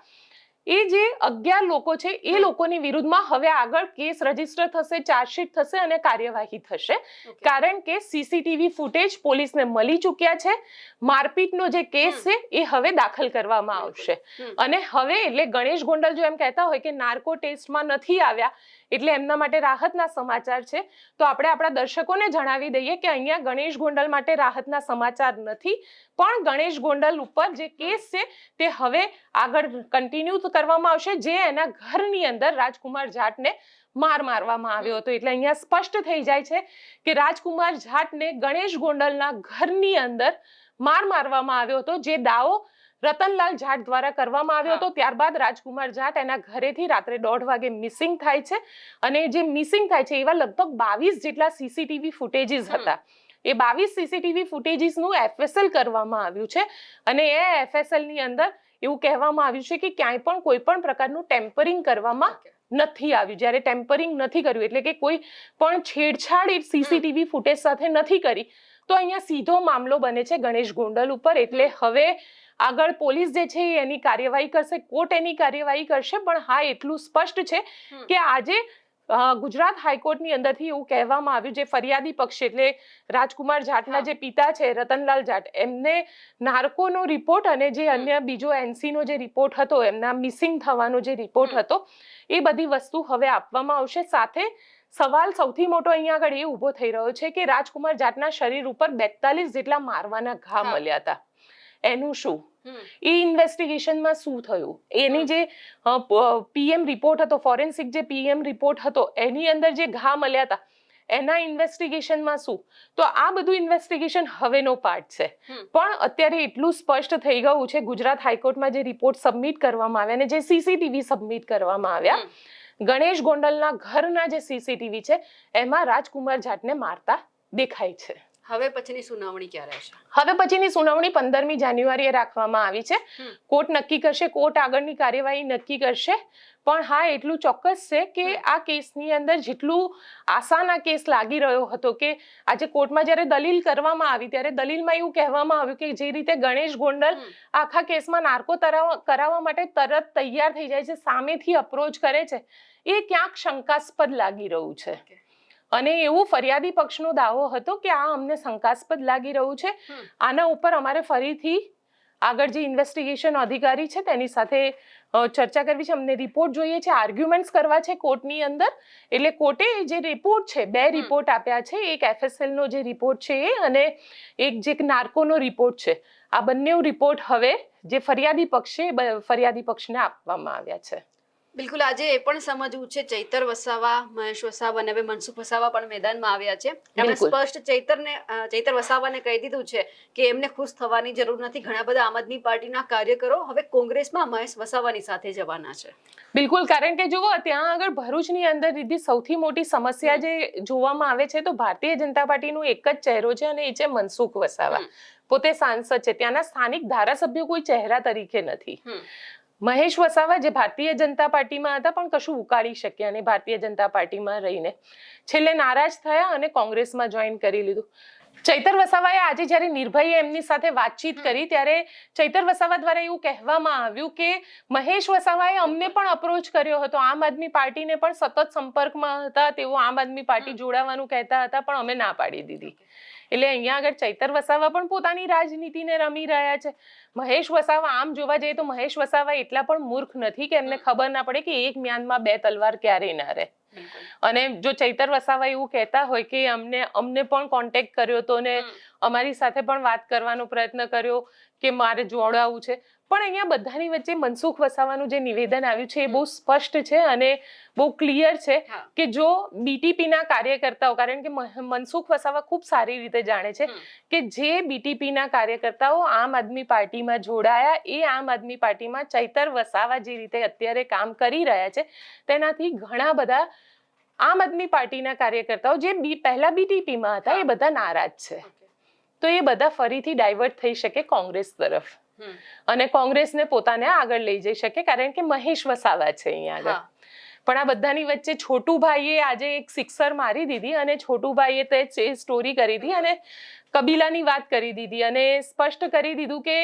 એ જે 11 લોકો છે એ લોકોની વિરુદ્ધમાં હવે આગળ કેસ રજીસ્ટર થશે, ચાર્જશીટ થશે અને કાર્યવાહી થશે. કારણ કે સીસીટીવી ફૂટેજ પોલીસને મળી ચૂક્યા છે. મારપીટનો જે કેસ છે એ હવે દાખલ કરવામાં આવશે. અને હવે એટલે ગણેશ ગોંડલ જો એમ કહેતા હોય કે નાર્કો ટેસ્ટમાં નથી આવ્યા એટલે એમના માટે રાહતના સમાચાર છે, તો આપણે આપણા દર્શકોને જણાવી દઈએ કે અહીંયા ગણેશ ગોંડલ માટે રાહતના સમાચાર નથી, પણ ગણેશ ગોંડલ ઉપર જે કેસ છે તે હવે આગળ કન્ટિન્યુ કરવામાં આવશે, જે એના ઘરની અંદર રાજકુમાર જાટને મારવામાં આવ્યો હતો. એટલે અહીંયા સ્પષ્ટ થઈ જાય છે કે રાજકુમાર જાટને ગણેશ ગોંડલના ઘરની અંદર મારવામાં આવ્યો હતો, જે દાવો રતનલાલ જાટ દ્વારા કરવામાં આવ્યો હતો. ત્યારબાદ રાજકુમાર જાટ એના ઘરેથી રાત્રે 1:30 વાગે મિસિંગ થાય છે, અને જે મિસિંગ થાય છે એવા લગભગ 22 જેટલા સીસીટીવી ફૂટેજીસ હતા. એ 22 સીસીટીવી ફૂટેજીસનું એફએસએલ કરવામાં આવ્યું છે, અને એ એફએસએલ ની અંદર એવું કહેવામાં આવ્યું છે કે ક્યાંય પણ કોઈ પણ પ્રકારનું ટેમ્પરિંગ કરવામાં નથી આવ્યું. જ્યારે ટેમ્પરિંગ નથી કર્યું એટલે કે કોઈ પણ છેડછાડ એ સીસીટીવી ફૂટેજ સાથે નથી કરી, તો અહીંયા સીધો મામલો બને છે ગણેશ ગોંડલ ઉપર. એટલે હવે આગળ પોલીસ જે છે એની કાર્યવાહી કરશે, કોર્ટ એની કાર્યવાહી કરશે. પણ હા, એટલું સ્પષ્ટ છે કે આજે ગુજરાત હાઈકોર્ટની અંદરથી એવું કહેવામાં આવ્યું, જે ફરિયાદી પક્ષ એટલે રાજકુમાર જાટના જે પિતા છે રતનલાલ જાટ, એમને નાર્કોનો રિપોર્ટ અને જે અન્ય બીજો એનસીનો જે રિપોર્ટ હતો, એમના મિસિંગ થવાનો જે રિપોર્ટ હતો, એ બધી વસ્તુ હવે આપવામાં આવશે. સાથે સવાલ સૌથી મોટો અહીંયા આગળ એ ઊભો થઈ રહ્યો છે કે રાજકુમાર જાટના શરીર ઉપર 42 જેટલા મારવાના ઘા મળ્યા હતા. એનું શું? એ ઇન્વેસ્ટિગેશનમાં શું થયું? એની જે પીએમ રિપોર્ટ હતો, ફોરેન્સિક જે પીએમ રિપોર્ટ હતો, એની અંદર જે ઘા મળ્યા હતા, એના ઇન્વેસ્ટિગેશનમાં શું? તો આ બધું ઇન્વેસ્ટિગેશન હવેનો પાર્ટ છે. પણ અત્યારે એટલું સ્પષ્ટ થઈ ગયું છે, ગુજરાત હાઈકોર્ટમાં જે રિપોર્ટ સબમિટ કરવામાં આવ્યા અને જે સીસીટીવી સબમિટ કરવામાં આવ્યા, ગણેશ ગોંડલના ઘરના જે સીસીટીવી છે એમાં રાજકુમાર જાટને મારતા દેખાય છે. હવે પછીની સુનાવણી ક્યારે હશે? હવે પછીની સુનાવણી 15મી જાન્યુઆરીએ રાખવામાં આવી છે. કોર્ટ નક્કી કરશે, કોર્ટ આગળની કાર્યવાહી નક્કી કરશે. પણ હા, એટલું ચોક્કસ છે કે આ કેસની અંદર જેટલું આસાન આ કેસ લાગી રહ્યો હતો, કે આજે કોર્ટમાં જ્યારે દલીલ કરવામાં આવી ત્યારે દલીલમાં એવું કહેવામાં આવ્યું કે જે રીતે ગણેશ ગોંડલ આખા કેસમાં નાર્કો કરાવવા માટે તરત તૈયાર થઈ જાય છે, સામેથી અપ્રોચ કરે છે, એ ક્યાંક શંકાસ્પદ લાગી રહ્યું છે. અને એવું ફરિયાદી પક્ષનો દાવો હતો કે આ અમને શંકાસ્પદ લાગી રહ્યું છે, આના ઉપર અમારે ફરીથી આગળ જે ઇન્વેસ્ટિગેશન અધિકારી છે તેની સાથે ચર્ચા કરવી છે, અમને રિપોર્ટ જોઈએ છે, આર્ગ્યુમેન્ટ્સ કરવા છે કોર્ટની અંદર. એટલે કોર્ટે જે રિપોર્ટ છે, 2 રિપોર્ટ આપ્યા છે, એક એફએસએલ નો જે રિપોર્ટ છે એ, અને એક જે નાર્કોનો રિપોર્ટ છે. આ બંને રિપોર્ટ હવે જે ફરિયાદી પક્ષ છે ફરિયાદી પક્ષને આપવામાં આવ્યા છે. બિલકુલ, આજે એ પણ સમજવું છે, ચૈતર વસાવા, મહેશ વસાવા અને હવે મનસુખ વસાવા પણ મેદાનમાં આવ્યા છે. એમણે સ્પષ્ટ ચૈતર વસાવાને કહી દીધું છે કે એમને ખુશ થવાની જરૂર નથી. ઘણા બધા આમ આદમી પાર્ટીના કાર્યકરો હવે કોંગ્રેસમાં મહેશ વસાવાની સાથે જવાના છે. બિલકુલ, કારણ કે જુઓ ત્યાં આગળ ભરૂચની અંદર રીધી સૌથી મોટી સમસ્યા જે જોવામાં આવે છે તો ભારતીય જનતા પાર્ટીનું એક જ ચહેરો છે, અને એ છે મનસુખ વસાવા. પોતે સાંસદ છે, ત્યાંના સ્થાનિક ધારાસભ્યો કોઈ ચહેરા તરીકે નથી. મહેશ વસાવા જે ભારતીય જનતા પાર્ટીમાં હતા પણ કશું ઉકાળી શક્યા નહીં ભારતીય જનતા પાર્ટીમાં રહીને છેલ્લે નારાજ થયા અને કોંગ્રેસમાં જોઈન કરી લીધું. ચૈતર વસાવાએ આજે જ્યારે નિર્ભયે એમની સાથે વાતચીત કરી ત્યારે ચૈતર વસાવા દ્વારા એવું કહેવામાં આવ્યું કે મહેશ વસાવાએ અમને પણ અપ્રોચ કર્યો હતો, આમ આદમી પાર્ટીને પણ સતત સંપર્કમાં હતા, તેઓ આમ આદમી પાર્ટી જોડાવાનું કહેતા હતા પણ અમે ના પાડી દીધી. એટલે અહીંયા આગળ ચૈતર વસાવા પણ પોતાની રાજનીતિને રમી રહ્યા છે. મહેશ વસાવા આમ જોવા જઈએ તો મહેશ વસાવા એટલા પણ મૂર્ખ નથી કે એમને ખબર ના પડે કે એક મ્યાનમાં બે તલવાર ક્યારેય ના રહે. અને જો ચૈતર વસાવા એવું કહેતા હોય કે અમને પણ કોન્ટેક્ટ કર્યો હતો ને અમારી સાથે પણ વાત કરવાનો પ્રયત્ન કર્યો કે મારે જોડાવું છે, પણ અહીંયા બધાની વચ્ચે મનસુખ વસાવાનું જે નિવેદન આવ્યું છે એ બહુ સ્પષ્ટ છે અને બહુ ક્લિયર છે કે જો બીટીપીના કાર્યકર્તાઓ, કારણ કે મનસુખ વસાવા ખૂબ સારી રીતે જાણે છે કે જે બીટીપીના કાર્યકર્તાઓ આમ આદમી પાર્ટીમાં જોડાયા એ આમ આદમી પાર્ટીમાં ચૈતર વસાવા જે રીતે અત્યારે કામ કરી રહ્યા છે તેનાથી ઘણા બધા આમ આદમી પાર્ટીના કાર્યકર્તાઓ જે પહેલા બીટીપીમાં હતા એ બધા નારાજ છે. તો એ બધા ફરીથી ડાયવર્ટ થઈ શકે કોંગ્રેસ તરફ અને કોંગ્રેસને પોતાને આગળ લઈ જઈ શકે, કારણ કે મહેશ વસાવા છે અહીંયા આગળ. પણ આ બધાની વચ્ચે છોટુભાઈએ આજે એક સિક્સર મારી દીધી અને છોટુભાઈએ તે સ્ટોરી કરી હતી અને કબીલાની વાત કરી દીધી અને સ્પષ્ટ કરી દીધું કે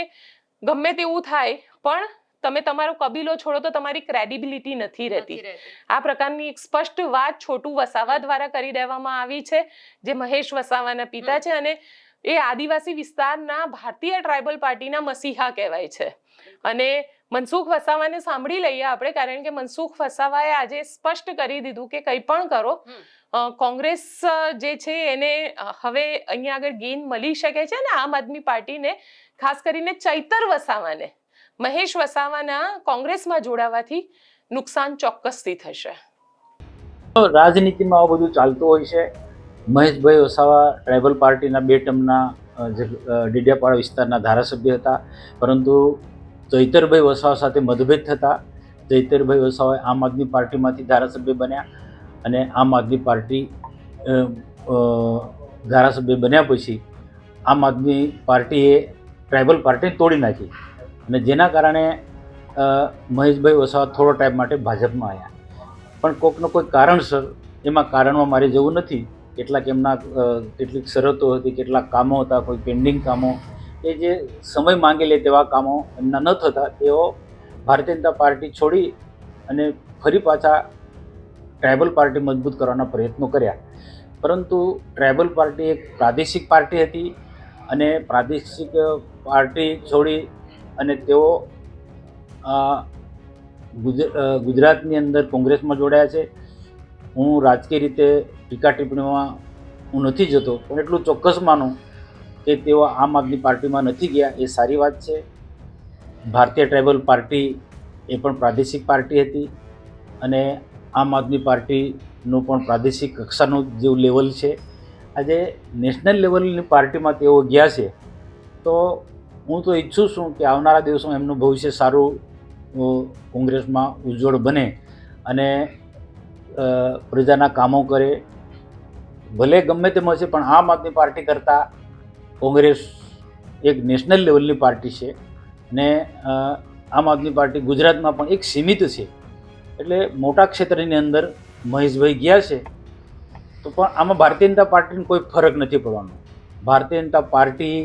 ગમે તેવું થાય પણ તમે તમારો કબીલો છોડો તો તમારી ક્રેડિબિલિટી નથી રહેતી. આ પ્રકારની એક સ્પષ્ટ વાત છોટુ વસાવા દ્વારા કરી દેવામાં આવી છે, જે મહેશ વસાવાના પિતા છે અને એ આદિવાસી વિસ્તારના ભારતીય ટ્રાઇબલ પાર્ટીના મસીહા કહેવાય છે. અને મનસુખ વસાવાને સાંભળી લઈએ આપણે, કારણ કે મનસુખ વસાવાએ આજે સ્પષ્ટ કરી દીધું કે કંઈ પણ કરો, કોંગ્રેસ જે છે એને હવે અહીંયા આગળ ગેઇન મળી શકે છે અને આમ આદમી પાર્ટીને ખાસ કરીને ચૈતર વસાવાને મહેશ વસાવાના કોંગ્રેસમાં જોડાવાથી નુકસાન ચોક્કસથી થશે. રાજનીતિમાં આવું બધું ચાલતું હોય છે. મહેશભાઈ વસાવા ટ્રાઇબલ પાર્ટીના 2 ટર્મના ડેડિયાપાડા વિસ્તારના ધારાસભ્ય હતા, પરંતુ ચૈતરભાઈ વસાવા સાથે મતભેદ થતા ચૈતરભાઈ વસાવા આમ આદમી પાર્ટીમાંથી ધારાસભ્ય બન્યા અને આમ આદમી પાર્ટી ધારાસભ્ય બન્યા પછી આમ આદમી પાર્ટીએ ટ્રાઇબલ પાર્ટીને તોડી નાખી અને જેના કારણે મહેશભાઈ વસાવા થોડો ટાઈમ માટે ભાજપમાં આવ્યા. પણ કોઈકનો કોઈ કારણસર, એમાં કારણમાં મારે જવું નથી, કેટલીક શરતો હતી, કેટલાક કામો હતા, કોઈ પેન્ડિંગ કામો, એ જે સમય માંગી લે તેવા કામો એમના ન થતા તેઓ ભારતીય જનતા પાર્ટી છોડી અને ફરી પાછા ટ્રાઇબલ પાર્ટી મજબૂત કરવાના પ્રયત્નો કર્યા. પરંતુ ટ્રાઇબલ પાર્ટી એક પ્રાદેશિક પાર્ટી હતી અને પ્રાદેશિક પાર્ટી છોડી અને તેઓ ગુજરાતની અંદર કોંગ્રેસમાં જોડાયા છે. હું રાજકીય રીતે ટીકા ટિપ્પણીમાં હું નથી જતો, પણ એટલું ચોક્કસ માનું કે તેઓ આમ આદમી પાર્ટીમાં નથી ગયા એ સારી વાત છે. ભારતીય ટ્રાઇબલ પાર્ટી એ પણ પ્રાદેશિક પાર્ટી હતી અને આમ આદમી પાર્ટીનું પણ પ્રાદેશિક કક્ષાનું જેવું લેવલ છે. આજે નેશનલ લેવલની પાર્ટીમાં તેઓ ગયા છે, તો હું તો ઈચ્છું છું કે આવનારા દિવસોમાં એમનું ભવિષ્ય સારું કોંગ્રેસમાં ઉજ્જવળ બને અને પ્રજાના કામો કરે. ભલે ગમે તેમ હશે પણ આમ આદમી પાર્ટી કરતાં કોંગ્રેસ એક નેશનલ લેવલની પાર્ટી છે અને આમ આદમી પાર્ટી ગુજરાતમાં પણ એક સીમિત છે. એટલે મોટા ક્ષેત્રની અંદર મહેશભાઈ ગયા છે તો પણ આમાં ભારતીય જનતા પાર્ટીને કોઈ ફરક નથી પડવાનો. ભારતીય જનતા પાર્ટી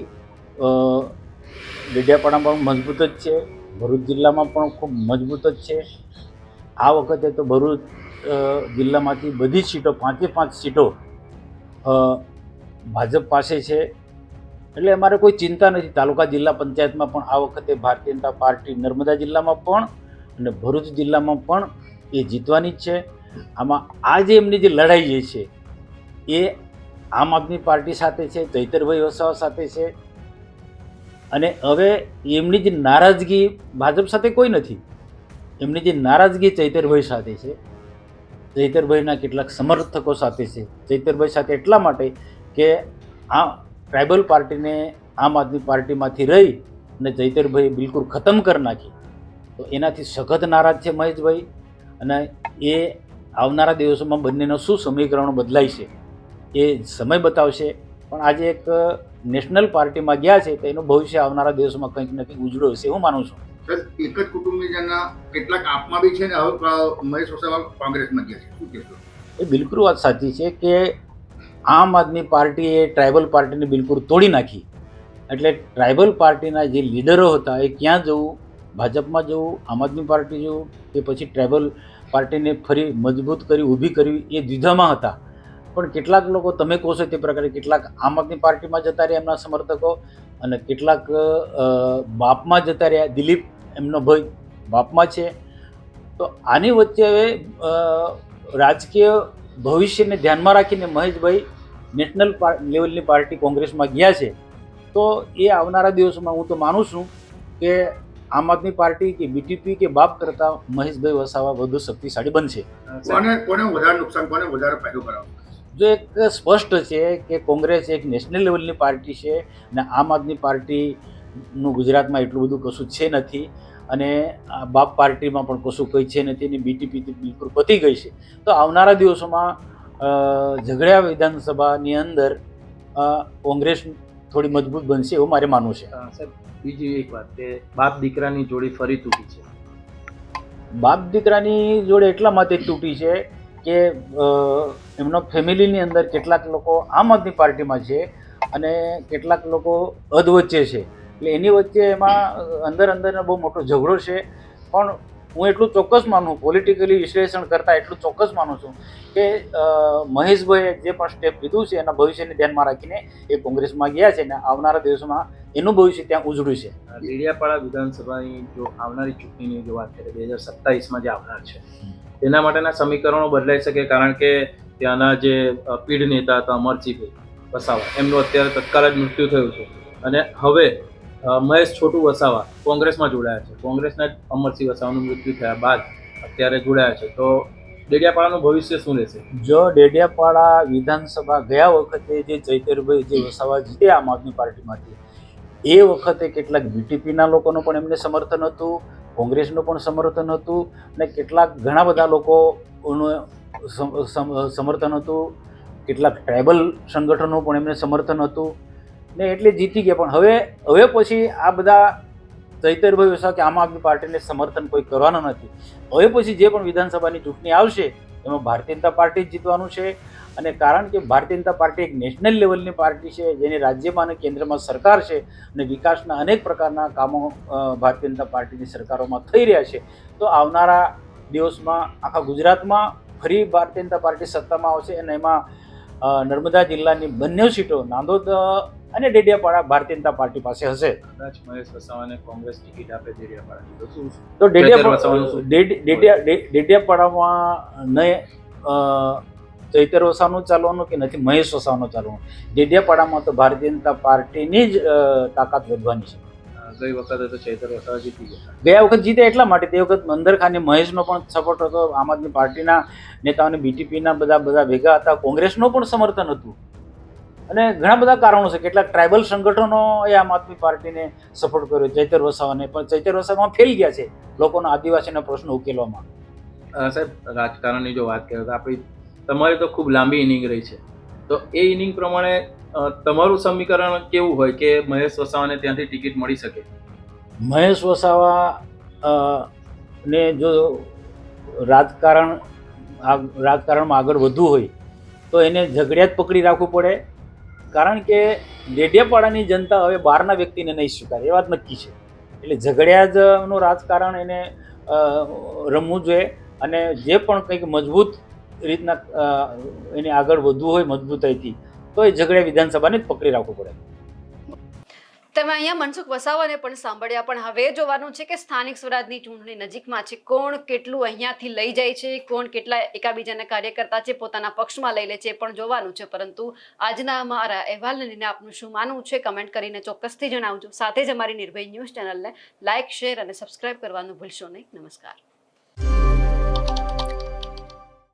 ડેડિયાપાડામાં પણ મજબૂત જ છે, ભરૂચ જિલ્લામાં પણ ખૂબ મજબૂત જ છે. આ વખતે તો ભરૂચ જિલ્લામાંથી બધી સીટો 5 સીટો ભાજપ પાસે છે. એટલે અમારે કોઈ ચિંતા નથી. તાલુકા જિલ્લા પંચાયતમાં પણ આ વખતે ભારતીય જનતા પાર્ટી નર્મદા જિલ્લામાં પણ અને ભરૂચ જિલ્લામાં પણ એ જીતવાની જ છે. આમાં આ જે એમની જે લડાઈ જે છે એ આમ આદમી પાર્ટી સાથે છે, ચૈતરભાઈ વસાવા સાથે છે. અને હવે એમની જે નારાજગી ભાજપ સાથે કોઈ નથી, એમની જે નારાજગી ચૈતરભાઈ સાથે છે, ચૈતરભાઈના કેટલાક સમર્થકો સાથે છે. ચૈતરભાઈ સાથે એટલા માટે કે આ ટ્રાઇબલ પાર્ટીને આમ આદમી પાર્ટીમાંથી રહી અને ચૈતરભાઈ બિલકુલ ખતમ કરી નાખી, તો એનાથી સખત નારાજ છે મહેશભાઈ. અને એ આવનારા દિવસોમાં બંનેનો શું સમીકરણો બદલાય છે એ સમય બતાવશે. પણ આજે એક નેશનલ પાર્ટીમાં ગયા છે તો એનું ભવિષ્ય આવનારા દિવસોમાં કંઈક ને કંઈક ઉજળો હશે, હું માનું છું. સર, એક જ કુટુંબીજનના કેટલાક આપમાં બી છે ને હવે મહેશ વસાવા કોંગ્રેસમાં ગયા છે, શું કહેશો? એ બિલકુલ વાત સાચી છે કે આમ આદમી પાર્ટીએ ટ્રાઇબલ પાર્ટીને બિલકુલ તોડી નાખી. એટલે ટ્રાઇબલ પાર્ટીના જે લીડરો હતા એ ક્યાં જવું, ભાજપમાં જવું, આમ આદમી પાર્ટી જવું કે પછી ટ્રાઇબલ પાર્ટીને ફરી મજબૂત કરી ઊભી કરવી એ દ્વિધામાં હતા. પણ કેટલાક લોકો તમે કહો છો તે પ્રકારે કેટલાક આમ આદમી પાર્ટીમાં જતા રહ્યા એમના સમર્થકો, અને કેટલાક બાપમાં જતા રહ્યા. દિલીપ એમનો ભાઈ બાપમાં છે. તો આની વચ્ચે હવે રાજકીય ભવિષ્યને ધ્યાનમાં રાખીને મહેશભાઈ નેશનલ લેવલની પાર્ટી કોંગ્રેસમાં ગયા છે. તો એ આવનારા દિવસોમાં હું તો માનું છું કે આમ આદમી પાર્ટી કે બીટીપી કે બાપ કરતાં મહેશભાઈ વસાવા વધુ શક્તિશાળી બનશે. કોને વધારે નુકસાન, કોને વધારે ફાયદો કરાવો? જો એક સ્પષ્ટ છે કે કોંગ્રેસ એક નેશનલ લેવલની પાર્ટી છે અને આમ આદમી પાર્ટીનું ગુજરાતમાં એટલું બધું કશું છે નથી, અને આ બાપ પાર્ટીમાં પણ કશું કંઈ છે નથી, અને બીટીપી બિલકુલ પતી ગઈ છે. તો આવનારા દિવસોમાં ઝઘડિયા વિધાનસભાની અંદર કોંગ્રેસ થોડી મજબૂત બનશે એવું મારે માનવું છે. સાહેબ, બીજી એક વાત કે બાપ દીકરાની જોડી ફરી તૂટી છે. બાપ દીકરાની જોડે એટલા માટે તૂટી છે કે એમનો ફેમિલીની અંદર કેટલાક લોકો આમ આદમી પાર્ટીમાં છે અને કેટલાક લોકો અધવચ્ચે છે. એટલે એની વચ્ચે એમાં અંદર બહુ મોટો ઝઘડો છે. પણ હું એટલું ચોક્કસ માનું, પોલિટિકલી વિશ્લેષણ કરતાં એટલું ચોક્કસ માનું છું કે મહેશભાઈએ જે પણ સ્ટેપ લીધું છે એના ભવિષ્યને ધ્યાનમાં રાખીને એ કોંગ્રેસમાં ગયા છે અને આવનારા દિવસોમાં એનું ભવિષ્ય ત્યાં ઉજળું છે. ડેડિયાપાડા વિધાનસભાની જો આવનારી ચૂંટણીની જો વાત કરીએ 2027માં જે આવનાર છે તેના માટેના સમીકરણો બદલાઈ શકે, કારણ કે ત્યાંના જે પીઢ નેતા હતા અમરસિંહભાઈ વસાવા એમનું અત્યારે તત્કાળ જ મૃત્યુ થયું છે, અને હવે મહેશ છોટુ વસાવા કોંગ્રેસમાં જોડાયા છે. કોંગ્રેસના જ અમરસિંહ વસાવાનું મૃત્યુ થયા બાદ અત્યારે જોડાયા છે. તો ડેડિયાપાડાનું ભવિષ્ય શું રહેશે? જો ડેડિયાપાડા વિધાનસભા ગયા વખતે જે ચૈતરભાઈ જે વસાવા જીત્યા આમ આદમી પાર્ટીમાંથી, એ વખતે કેટલાક બીટીપીના લોકોનું પણ એમને સમર્થન હતું, કોંગ્રેસનું પણ સમર્થન હતું, અને કેટલાક ઘણા બધા લોકોનું સમર્થન હતું, કેટલાક ટ્રાઇબલ સંગઠનો પણ એમને સમર્થન હતું ને એટલે જીતી ગયા. પણ હવે પછી આ બધા ચૈતરભાઈ વસાવા કે આમ આદમી પાર્ટીને સમર્થન કોઈ કરવાનું નથી. હવે પછી જે પણ વિધાનસભાની ચૂંટણી આવશે એમાં ભારતીય જનતા પાર્ટી જ જીતવાનું છે. અને કારણ કે ભારતીય જનતા પાર્ટી એક નેશનલ લેવલની પાર્ટી છે, જેની રાજ્યમાં અને કેન્દ્રમાં સરકાર છે, અને વિકાસના અનેક પ્રકારના કામો ભારતીય જનતા પાર્ટીની સરકારોમાં થઈ રહ્યા છે. તો આવનારા દિવસમાં આખા ગુજરાતમાં ફરી ભારતીય જનતા પાર્ટી સત્તામાં આવશે, અને એમાં નર્મદા જિલ્લાની બંને સીટો નાંદોદ અને ડેડિયાપાડા ભારતીય જનતા પાર્ટી પાસે હશે. કદાચ મહેશ વસાવાને કોંગ્રેસ ટિકિટ આપે ડેડિયાપાડાની તો શું? તો ડેડિયાપાડામાં નહીં ચૈતર વસાવાનું ચાલવાનું કે નથી મહેશ વસાવાનું ચાલવાનું. ડેડિયાપાડામાં તો ભારતીય જનતા પાર્ટીની જ તાકાત વધવાની છે. ગઈ વખતે તો ચૈતર વસાવા જીતી ગયા. ગયા વખત જીતે એટલા માટે તે વખત મંદરખાને મહેશનો પણ સપોર્ટ હતો, આમ આદમી પાર્ટીના નેતાઓને બીટીપીના બધા ભેગા હતા, કોંગ્રેસનું પણ સમર્થન હતું, અને ઘણા બધા કારણો છે. કેટલાક ટ્રાઇબલ સંગઠનો એ આમ આદમી પાર્ટીને સપોર્ટ કર્યો ચૈતર વસાવાને, પણ ચૈતર વસાવામાં ફેલ ગયા છે લોકોના આદિવાસીના પ્રશ્નો ઉકેલવામાં. સાહેબ, રાજકારણની જો વાત કરીએ તો આપણી તમારી તો ખૂબ લાંબી ઇનિંગ રહી છે, તો એ ઇનિંગ પ્રમાણે તમારું સમીકરણ કેવું હોય કે મહેશ વસાવાને ત્યાંથી ટિકિટ મળી શકે? મહેશ વસાવા ને જો રાજકારણમાં આગળ વધવું હોય તો એને ઝઘડિયા જ પકડી રાખવું પડે, કારણ કે ડેડિયાપાડાની જનતા હવે બહારના વ્યક્તિને નહીં સ્વીકારે એ વાત નક્કી છે. એટલે ઝઘડિયા જનું રાજકારણ એને રમવું જોઈએ, અને જે પણ કંઈક મજબૂત રીતના એને આગળ વધવું હોય મજબૂતાઈથી, તો એ ઝઘડિયા વિધાનસભાને જ પકડી રાખવું પડે. તમે અહીંયા મનસુખ વસાવાને પણ સાંભળ્યા, પણ હવે જોવાનું છે કે સ્થાનિક સ્વરાજની ચૂંટણી નજીકમાં છે, કોણ કેટલું અહીંયાથી લઈ જાય છે, કોણ કેટલા એકાબીજાના કાર્યકર્તા છે પોતાના પક્ષમાં લઈ લે છે પણ જોવાનું છે. પરંતુ આજના અમારા અહેવાલને લઈને આપનું શું માનવું છે કમેન્ટ કરીને ચોક્કસથી જણાવજો. સાથે જ અમારી નિર્ભય ન્યૂઝ ચેનલને લાઇક, શેર અને સબસ્ક્રાઇબ કરવાનું ભૂલશો નહીં. નમસ્કાર.